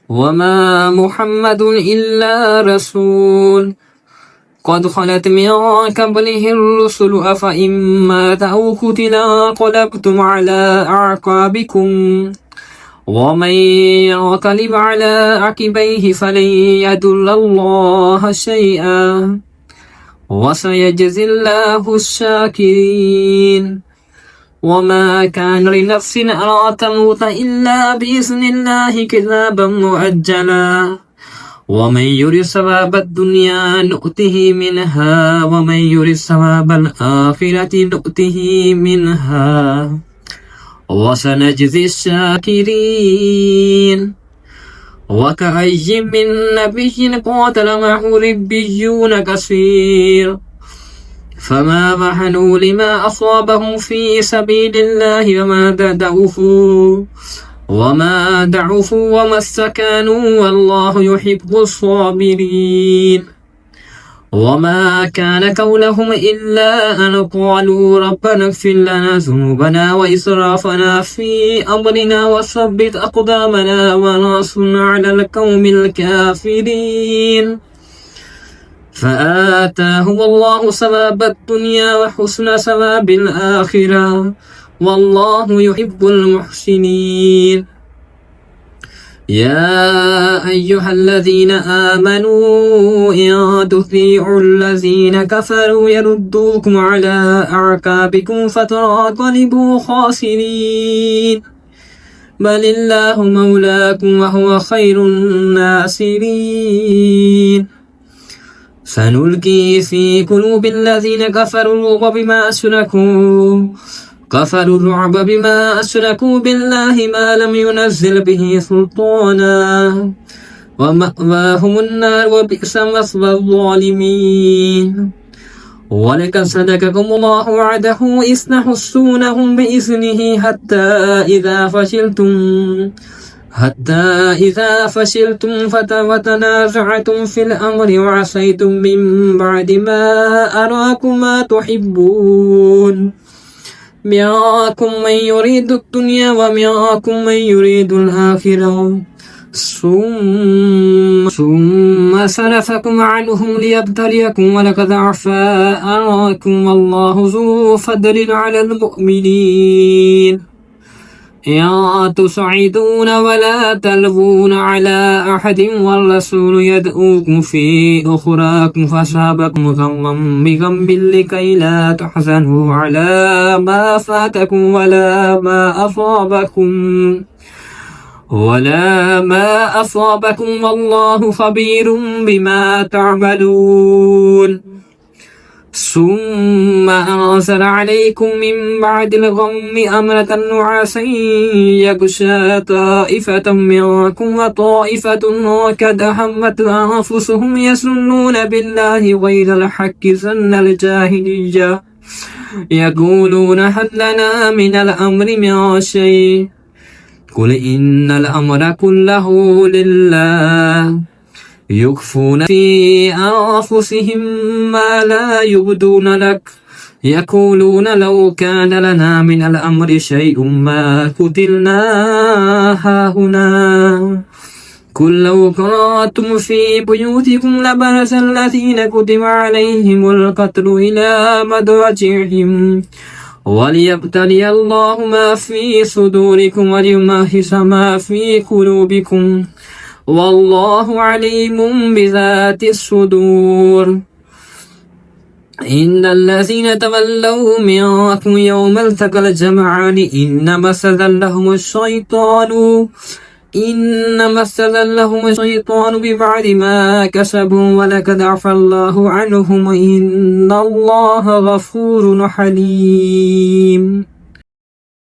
وما محمد إلا رسول قد خلت من قبله الرسل أفإن مات أو قتل انقلبتم على أعقابكم ومن ينقلب على عقبيه فلن يضر الله شيئا وسيجزي الله الشاكرين وما كان لنفس أن تموت إلا بإذن الله كتابا مؤجلا ومن يرد ثواب الدنيا نؤته منها ومن يرد ثواب الآخرة نؤته منها وسنجزي الشاكرين وكأي من نبي قاتل معه ربيون كثير فما وهنوا لما أصابهم في سبيل الله وما ضعفوا وما استكانوا والله يحب الصابرين وما كان قولهم إلا أن قالوا ربنا اغفر لنا ذنوبنا وإسرافنا في أمرنا وثبت أقدامنا وانصرنا على القوم الكافرين فآتاهم الله ثواب الدنيا وحسن ثواب الآخرة والله يحب المحسنين يا أيها الذين آمنوا إن تطيعوا الذين كفروا يردوكم على أعقابكم فتنقلبوا خاسرين بل الله مولاكم وهو خير الناصرين سنلقي في قلوب الذين كفروا الرعب بما أشركوا بالله ما لم ينزل به سلطانا ومأواهم النار وبئس مثوى الظالمين ولقد صدقكم الله وعده إذ تحسونهم بإذنه حتى إذا فشلتم وتنازعتم في الأمر وعصيتم من بعد ما أراكم ما تحبون منكم من يريد الدنيا ومنكم من يريد الآخرة ثم صرفكم عنهم ليبتليكم ولقد عفا عنكم والله ذو فضل على المؤمنين يا تصعدون ولا تلوون على أحد والرسول يدعوكم في أخراكم فأصابكم غما بغم لكي لا تحزنوا على ما فاتكم ولا ما أصابكم والله خبير بما تعملون ثم أنزل عليكم من بعد الغم أمنة نعاسا يغشى طائفة منكم وطائفة قد همت أنفسهم يظنون بالله غير الحق ظن الجاهلية يقولون هل لنا من الأمر من شيء قل إن الأمر كله لله يخفون في أنفسهم ما لا يبدون لك يقولون لو كان لنا من الأمر شيء ما قتلنا هاهنا قل لو قرأتم في بيوتكم لبرز الذين كتب عليهم القتل إلى مضاجعهم وليبتلي الله ما في صدوركم وليمحص ما في قلوبكم والله عليم بذات الصدور إن الذين تولوا منكم يوم التقى الجمعان إنما استزلهم الشيطان ببعد ما كسبوا ولقد عفا الله عنهم إن الله غفور حليم